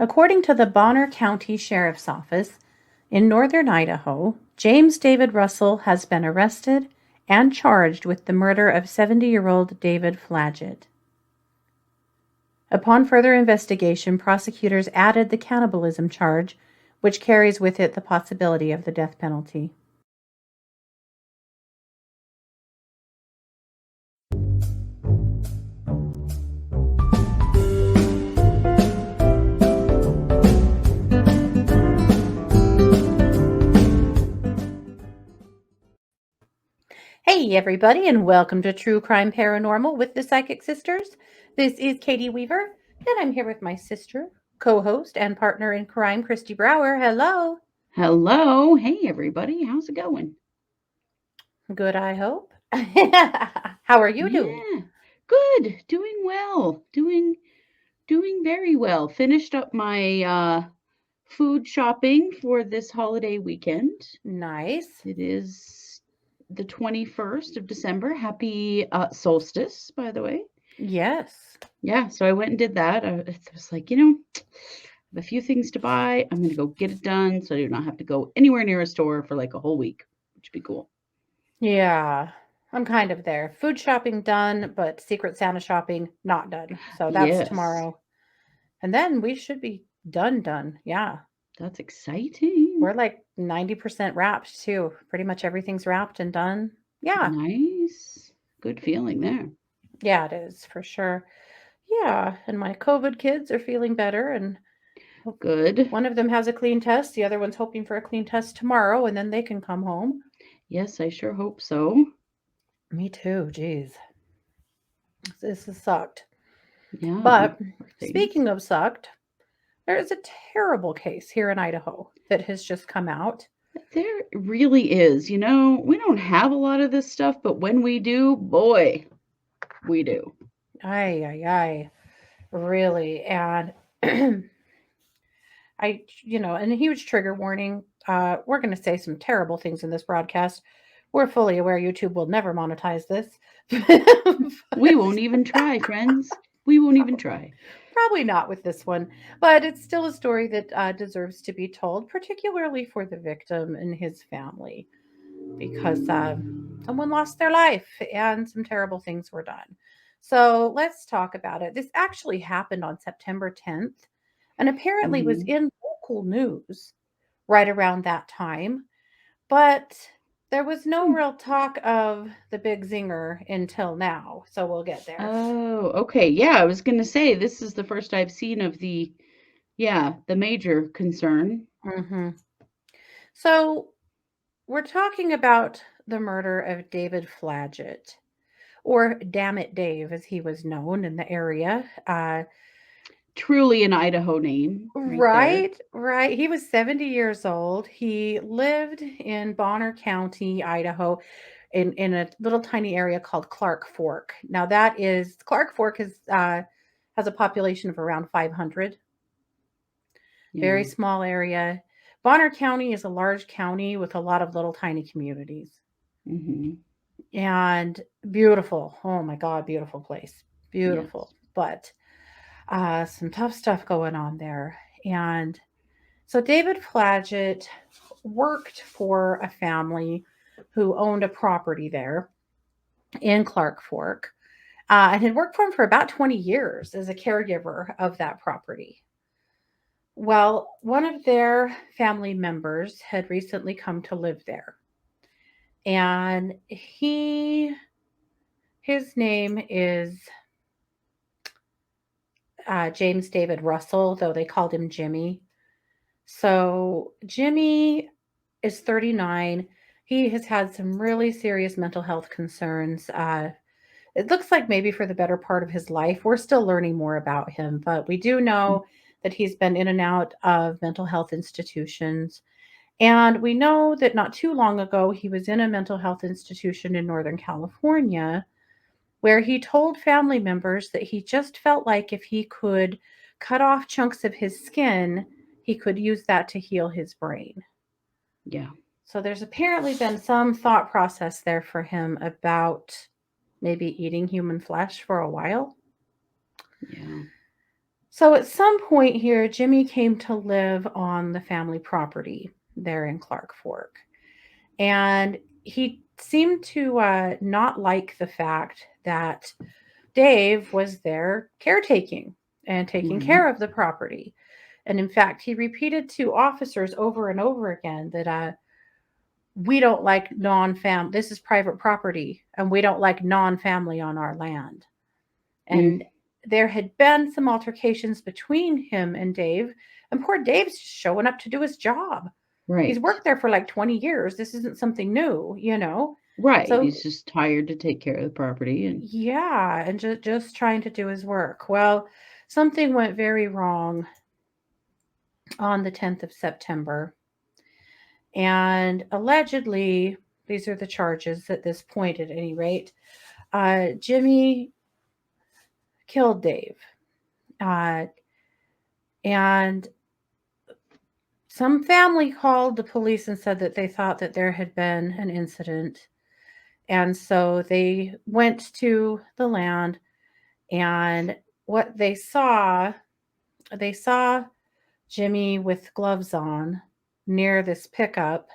According to the Bonner County Sheriff's Office in northern Idaho, James David Russell has been arrested and charged with the murder of 70-year-old David Flaget. Upon further investigation, prosecutors added the cannibalism charge, which carries with it the possibility of the death penalty. Hey, everybody, and welcome to True Crime Paranormal with the Psychic Sisters. This is Katie Weaver, and I'm here with my sister, co-host, and partner in crime, Christy Brower. Hello. Hello. Hey, everybody. How's it going? Good, I hope. How are you doing? Yeah, good. Doing well. Doing very well. Finished up my food shopping for this holiday weekend. Nice. It is the 21st of December. Happy solstice, by the way. Yes. Yeah, so I went and did that. I was like, I have a few things to buy. I'm going to go get it done so I do not have to go anywhere near a store for like a whole week, which would be cool. Yeah, I'm kind of there. Food shopping done, but Secret Santa shopping not done. So that's Yes, tomorrow. And then we should be done. Yeah. that's exciting. We're like 90% wrapped too. Pretty much everything's wrapped and done. Yeah. Nice. Good feeling there. Yeah, it is for sure. Yeah. And my COVID kids are feeling better. And Good. one of them has a clean test. The other one's hoping for a clean test tomorrow. And then they can come home. Yes, I sure hope so. Me too. Geez. This has sucked. Yeah, But poor things. speaking of sucked, there is a terrible case here in Idaho that has just come out. There really is. We don't have a lot of this stuff, but when we do, boy, we do. Ay. Really. And and a huge trigger warning. We're going to say some terrible things in this broadcast. We're fully aware YouTube will never monetize this. We won't even try, friends. We won't even try. Probably not with this one, but it's still a story that deserves to be told, particularly for the victim and his family, because someone lost their life and some terrible things were done. So let's talk about it. This actually happened on September 10th and apparently was Hmm. in local news right around that time, but there was no real talk of the big zinger until now. So we'll get there. Oh, okay. Yeah, I was going to say this is the first I've seen of the major concern. Hmm. So we're talking about the murder of David Flaget, or Damn It Dave, as he was known in the area. Truly an Idaho name right there. Right. He was 70 years old. He lived in Bonner County, Idaho, in a little tiny area called Clark Fork. Now Clark Fork is has a population of around 500. Yeah. Very small area. Bonner County is a large county with a lot of little tiny communities. Hmm. And beautiful. Oh my God, beautiful place. Beautiful. Yes. But some tough stuff going on there. And so David Flaget worked for a family who owned a property there in Clark Fork and had worked for him for about 20 years as a caregiver of that property. Well, one of their family members had recently come to live there. And his name is James David Russell, though they called him Jimmy. So Jimmy is 39. He has had some really serious mental health concerns. It looks like maybe for the better part of his life. We're still learning more about him, but we do know that he's been in and out of mental health institutions. And we know that not too long ago, he was in a mental health institution in Northern California where he told family members that he just felt like if he could cut off chunks of his skin, he could use that to heal his brain. Yeah. So there's apparently been some thought process there for him about maybe eating human flesh for a while. Yeah. So at some point here, Jimmy came to live on the family property there in Clark Fork. And he seemed to not like the fact that Dave was there caretaking and taking Right. care of the property. And in fact, he repeated to officers over and over again that we don't like non-fam. This is private property, and we don't like non-family on our land. Mm, And there had been some altercations between him and Dave, and poor Dave's showing up to do his job. He's right. worked there for like 20 years. This isn't something new, you know? Right. So, He's just tired to take care of the property and yeah, and just trying to do his work. Well, something went very wrong on the 10th of September. And allegedly, these are the charges at this point, at any rate. Jimmy killed Dave. Uh, and some family called the police and said that they thought that there had been an incident. And so they went to the land, and what they saw Jimmy with gloves on near this pickup,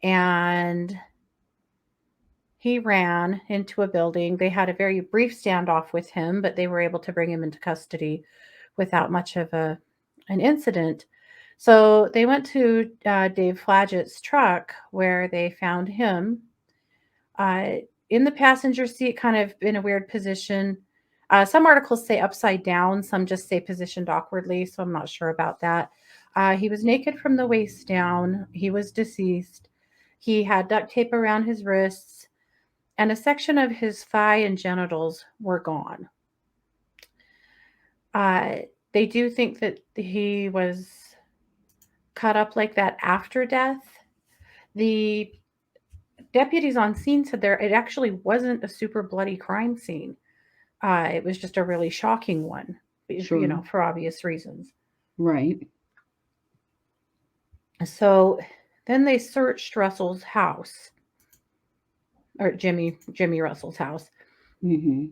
and he ran into a building. They had a very brief standoff with him, but they were able to bring him into custody without much of an incident. So they went to Dave Flaget's truck where they found him uh, in the passenger seat, kind of in a weird position. Some articles say upside down, some just say positioned awkwardly, so I'm not sure about that. He was naked from the waist down. He was deceased. He had duct tape around his wrists, and a section of his thigh and genitals were gone. Uh, they do think that he was cut up like that after death. The deputies on scene said there it actually wasn't a super bloody crime scene. It was just a really shocking one, sure. for obvious reasons. Right. So then they searched Russell's house, or Jimmy Russell's house, Hmm.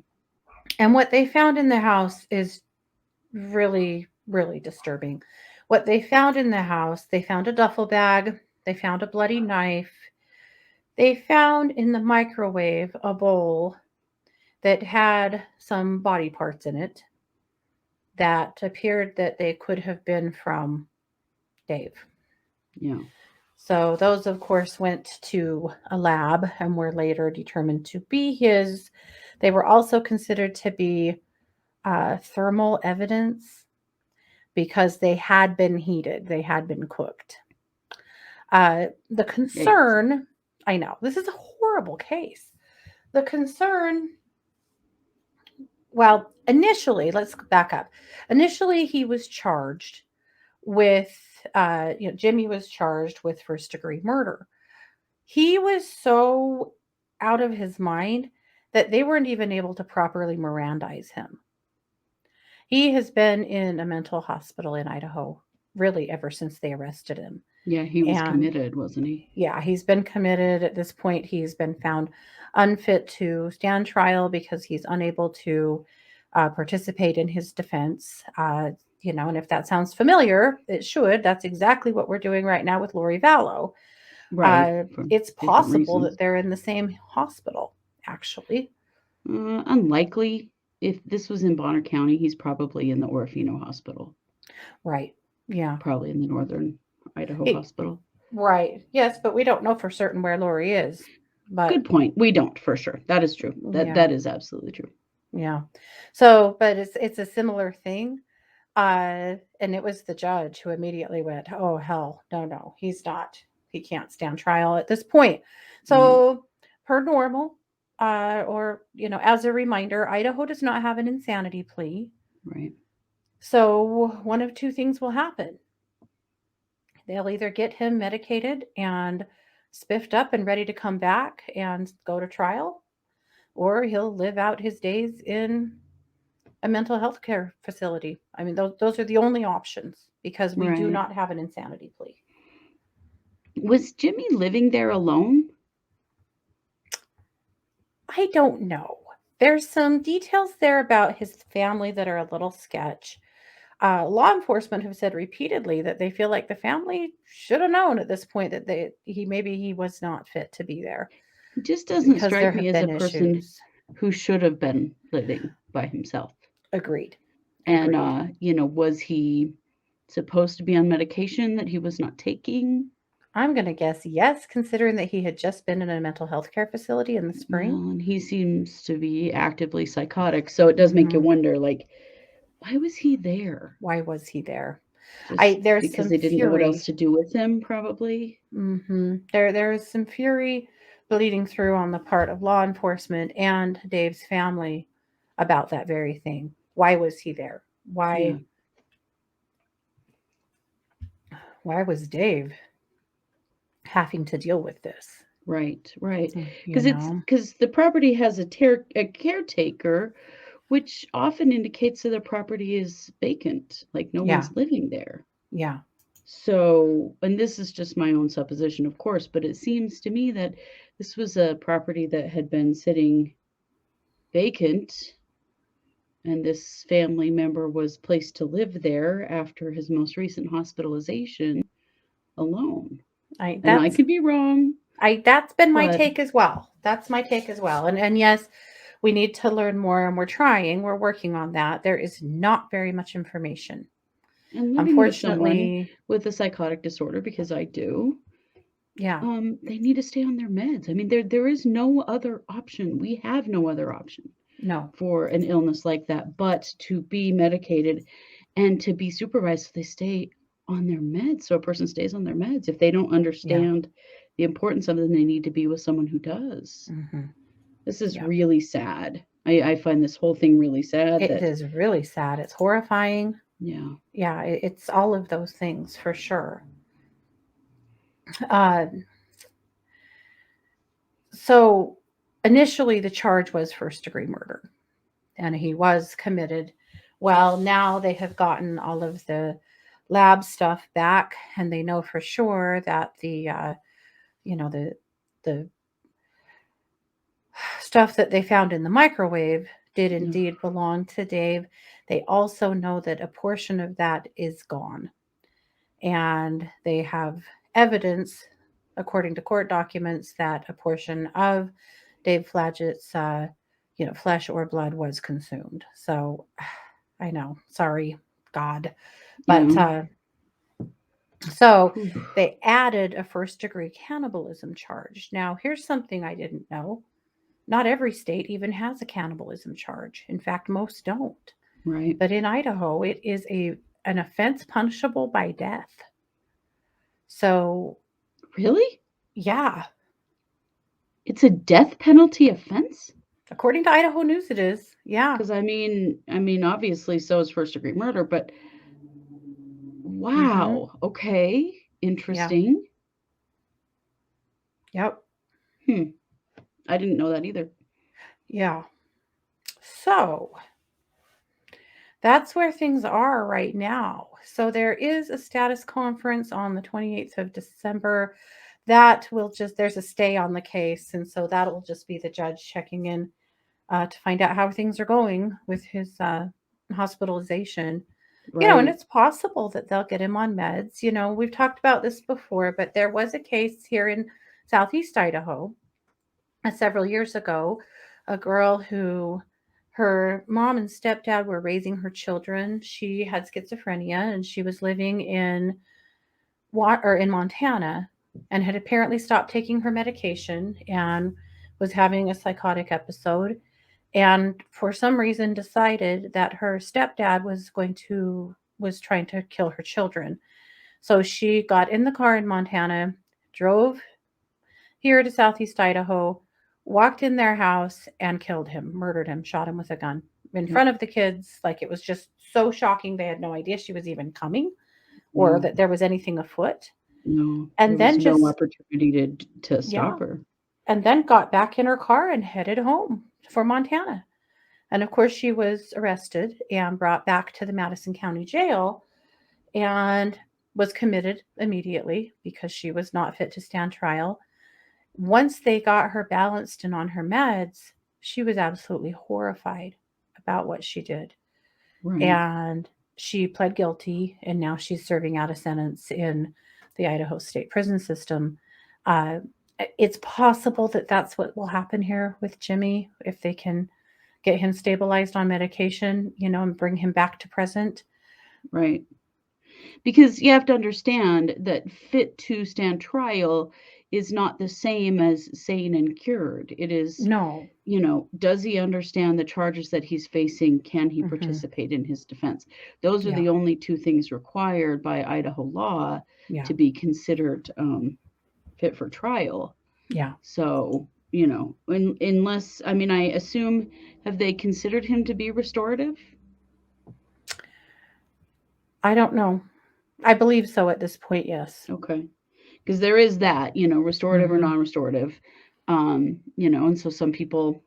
and what they found in the house is really really disturbing. What they found in the house, they found a duffel bag, they found a bloody knife, they found in the microwave a bowl that had some body parts in it that appeared that they could have been from Dave. Yeah. So those, of course, went to a lab and were later determined to be his. They were also considered to be thermal evidence because they had been heated, they had been cooked. The Yikes. concern, I know, this is a horrible case. The concern, well, initially, let's back up. Initially, he was charged with, Jimmy was charged with first degree murder. He was so out of his mind that they weren't even able to properly Mirandize him. He has been in a mental hospital in Idaho really ever since they arrested him. Yeah, he was And committed, wasn't he? yeah, he's been committed at this point. He's been found unfit to stand trial because he's unable to participate in his defense. And if that sounds familiar, it should. That's exactly what we're doing right now with Lori Vallow. Right. For It's different possible reasons. that they're in the same hospital, actually. Unlikely. If this was in Bonner County, he's probably in the Orofino Hospital, Right. Yeah. probably in the Northern Idaho He, Hospital. right. Yes, but we don't know for certain where Lori is. But Good point. We don't for sure. That is true. That yeah, that is absolutely true. yeah. So, but it's a similar thing. And it was the judge who immediately went, "Oh hell, no, no, he's not. He can't stand trial at this point." Right. So, per normal, or as a reminder, Idaho does not have an insanity plea. Right. So, one of two things will happen. They'll either get him medicated and spiffed up and ready to come back and go to trial, or he'll live out his days in a mental health care facility. I mean, those are the only options because we do Right. not have an insanity plea. Was Jimmy living there alone? I don't know. There's some details there about his family that are a little sketch. Law enforcement have said repeatedly that they feel like the family should have known at this point that he was not fit to be there He just doesn't because there strike me have as a been person issues. who should have been living by himself. Agreed. And, Agreed. was he supposed to be on medication that he was not taking? I'm going to guess yes, considering that he had just been in a mental health care facility in the spring. Well, and he seems to be actively psychotic, so it does make you Hmm. wonder, like, why was he there? Why was he there? Just There's because some they didn't know what else fury. to do with him, probably? There is some fury bleeding through on the part of law enforcement and Dave's family about that very thing. Why was he there? Yeah, Why was Dave having to deal with this? right, right. You Because it's know? because the property has a caretaker, which often indicates that the property is vacant, like no Yeah, one's living there. yeah, So, and this is just my own supposition, of course, but it seems to me that this was a property that had been sitting vacant, and this family member was placed to live there after his most recent hospitalization alone. I And I could be wrong, that's been my but take as well. That's my take as well. And yes, we need to learn more and we're trying. We're working on that. There is not very much information. and living with someone Unfortunately, with a psychotic disorder, because I do, yeah. they need to stay on their meds. I mean, there is no other option. We have no other option No. for an illness like that, but to be medicated and to be supervised so they stay on their meds. So a person stays on their meds. If they don't Yeah. understand the importance of them, they need to be with someone who does. Mhm. This is Yeah. really sad. I find this whole thing really sad It that, is really sad. It's horrifying. yeah, Yeah, it's all of those things for sure. Uh, so initially, the charge was first degree murder, and he was committed. Well, now they have gotten all of the lab stuff back, and they know for sure that you know, the stuff that they found in the microwave did yeah, indeed belong to Dave. They also know that a portion of that is gone. And they have evidence, according to court documents, that a portion of Dave Flaget's, flesh or blood was consumed. So I know, sorry, God, but yeah. so Oof, they added a first degree cannibalism charge. Now, here's something I didn't know. Not every state even has a cannibalism charge. In fact, most don't. right. But in Idaho, it is an offense punishable by death. So, Really? yeah, It's a death penalty offense? according to Idaho News, it is. Yeah. Because I mean, obviously, so is first degree murder, but Mm-hmm. wow. Okay. Yeah. Interesting. Yep. Hmm. I didn't know that either. Yeah. So that's where things are right now. So there is a status conference on the 28th of December. That will just, there's a stay on the case. And so that'll just be the judge checking in to find out how things are going with his hospitalization. And Right. it's possible that they'll get him on meds. We've talked about this before, but there was a case here in Southeast Idaho several years ago, a girl who her mom and stepdad were raising her children. She had schizophrenia and she was living in Montana and had apparently stopped taking her medication and was having a psychotic episode and for some reason decided that her stepdad was trying to kill her children. So she got in the car in Montana, drove here to Southeast Idaho, walked in their house and killed him, murdered him, shot him with a gun in Yep. front of the kids. Like it was just so shocking. They had no idea she was even coming or Yeah. that there was anything afoot. No, there And was then no just, opportunity to yeah, stop her. and then got back in her car and headed home for Montana. And of course, she was arrested and brought back to the Madison County Jail and was committed immediately because she was not fit to stand trial. Once they got her balanced and on her meds, she was absolutely horrified about what she did. Right. And she pled guilty, and now she's serving out a sentence in the Idaho state prison system. Uh, it's possible that that's what will happen here with Jimmy if they can get him stabilized on medication, and bring him back to present. Right. Because you have to understand that fit to stand trial is not the same as sane and cured. It is, No. does he understand the charges that he's facing? Can he Hmm. participate in his defense? Those are Yeah. the only two things required by Idaho law Yeah. to be considered fit for trial. Yeah. So, unless, I mean, I assume, have they considered him to be restorative? I don't know. I believe so at this point, yes. Okay. Because there is that, restorative or Hmm. non-restorative. And so some people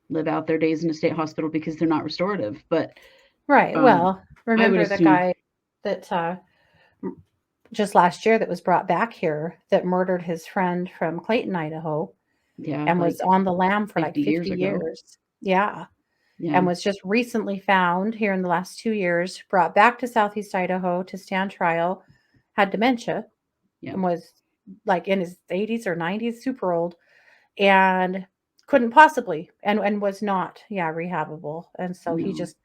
live out their days in a state hospital because they're not restorative. But Right. um, Well, I would remember the assume, guy that just last year that was brought back here that murdered his friend from Clayton, Idaho, yeah, and was like on the lam for like 50 50 years ago. years. Yeah. Yeah, And was just recently found here in the last 2 years, brought back to Southeast Idaho to stand trial, had dementia, yeah, and was like in his 80s or 90s, super old, and couldn't possibly and was not, yeah, rehabable. And so he no. just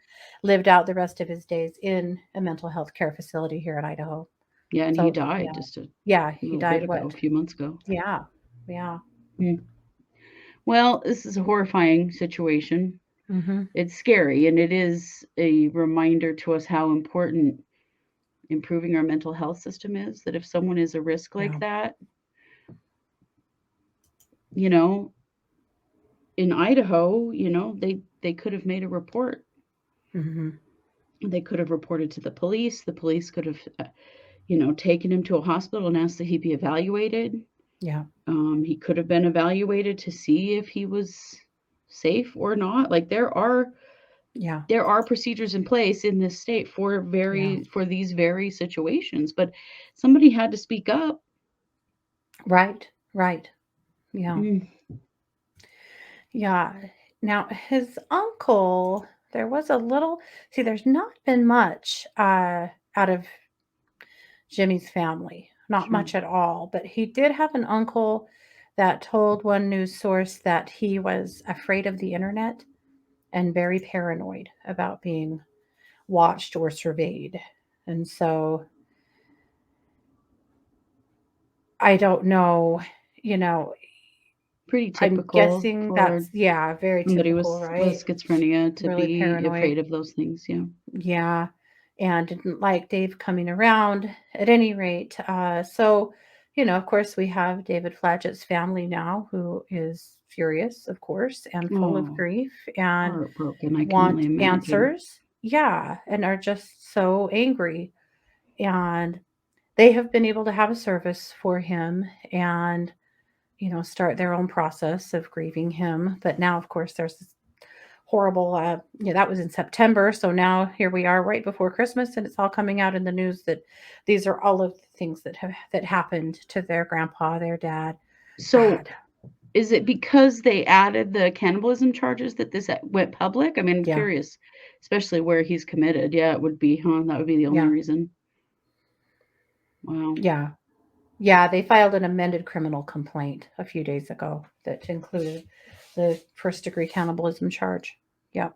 lived out the rest of his days in a mental health care facility here in Idaho. Yeah, and he So, died yeah. just a Yeah, he little bit died ago, what? a few months ago. Yeah. Yeah. Hmm. Well, this is a horrifying situation. Mhm. It's scary, and it is a reminder to us how important improving our mental health system is. That if someone is a risk like Yeah. that, you know, in Idaho, they could have made a report. Mhm. They could have reported to the police. The police could have, taken him to a hospital and asked that he be evaluated. Yeah. He could have been evaluated to see if he was safe or not. Like Yeah. there are procedures in place in this state Yeah. for these very situations, but somebody had to speak up. Right. Right. Yeah. Mm, Yeah. Now, his uncle, there was a little, see, there's not been much out of Jimmy's family, not sure. much at all, but he did have an uncle that told one news source that he was afraid of the internet and very paranoid about being watched or surveyed. And so I don't know, you know, Pretty I'm typical guessing for that's, yeah, very somebody typical, with right? schizophrenia to Really be paranoid. afraid of those things. Yeah. Yeah, and didn't like Dave coming around at any rate. So, of course, we have David Flaget's family now, who is furious, of course, and full of Oh, grief and heartbroken. I can want only imagine. answers. Yeah, and are just so angry. And they have been able to have a service for him and, start their own process of grieving him. But now, of course, there's this horrible, that was in September. So now here we are right before Christmas, and it's all coming out in the news that these are all of the things that happened to their grandpa, their dad. So, God. is it because they added the cannibalism charges that this went public? I mean, I'm Yeah. curious, especially where he's committed. Yeah, it would be, huh? That would be the only Yeah. reason. Wow. Yeah. Yeah. They filed an amended criminal complaint a few days ago that included the first degree cannibalism charge. Yep.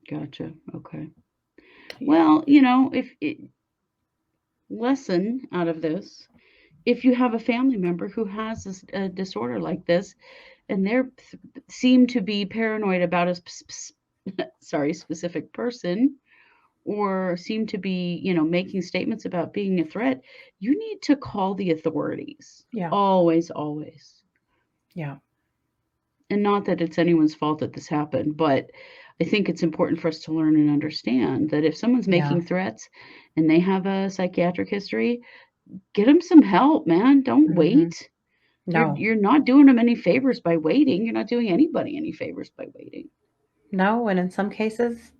Gotcha. Okay. Yeah. Well, if it, lesson out of this, if you have a family member who has a disorder like this, and they seem to be paranoid about a specific person, or seem to be, making statements about being a threat, you need to call the authorities. Yeah. Always, always. Yeah. And not that it's anyone's fault that this happened, but I think it's important for us to learn and understand that if someone's Yeah. making threats and they have a psychiatric history, get them some help, man. Don't Hmm. wait. No. You're not doing them any favors by waiting. You're not doing anybody any favors by waiting. No. And in some cases,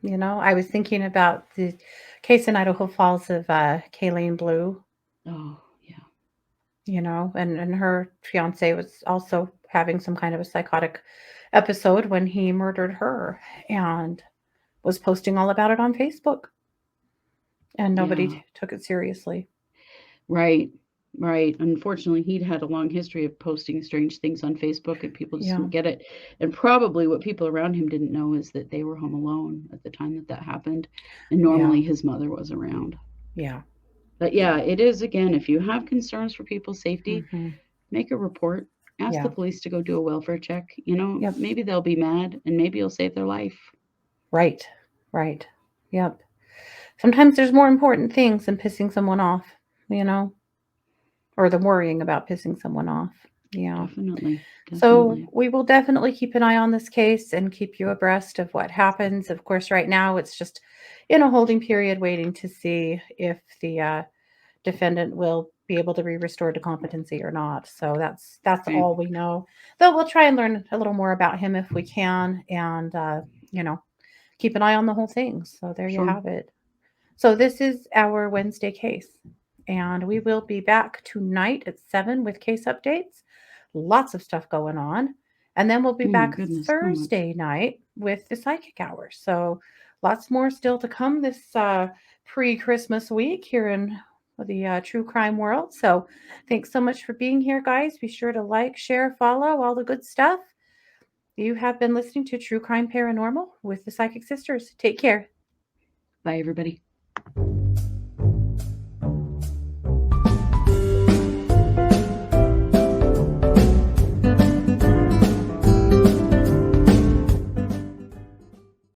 I was thinking about the case in Idaho Falls of Kayleen Blue, Oh, yeah. and her fiance was also having some kind of a psychotic episode when he murdered her and was posting all about it on Facebook. and Yeah. nobody took it seriously. Right. Right. Unfortunately, he'd had a long history of posting strange things on Facebook and people just Yeah. didn't get it. And probably what people around him didn't know is that they were home alone at the time that that happened. And Yeah. normally his mother was around. Yeah. But yeah, it is again, if you have concerns for people's safety, Hmm. make a report. Ask the Yeah. police to go do a welfare check. Yep. Maybe they'll be mad and maybe you'll save their life. Right. Right. Yep. Sometimes there's more important things than pissing someone off, you know, or than worrying about pissing someone off. Yeah. Definitely. So Definitely. we will definitely keep an eye on this case and keep you abreast of what happens. Of course, right now it's just in a holding period waiting to see if the defendant will be able to be restored to competency or not. So that's Right. all we know. Though we'll try and learn a little more about him if we can, and you know, keep an eye on the whole thing. So there you Sure. have it. So this is our Wednesday case, and we will be back tonight at 7 with case updates. Lots of stuff going on. And then we'll be Oh my back goodness, so much. Thursday night with the psychic hour. So lots more still to come this pre-Christmas week here in the true crime world. So thanks so much for being here, guys. Be sure to like, share, follow, all the good stuff. You have been listening to True Crime Paranormal with the Psychic Sisters. Take care. Bye, everybody.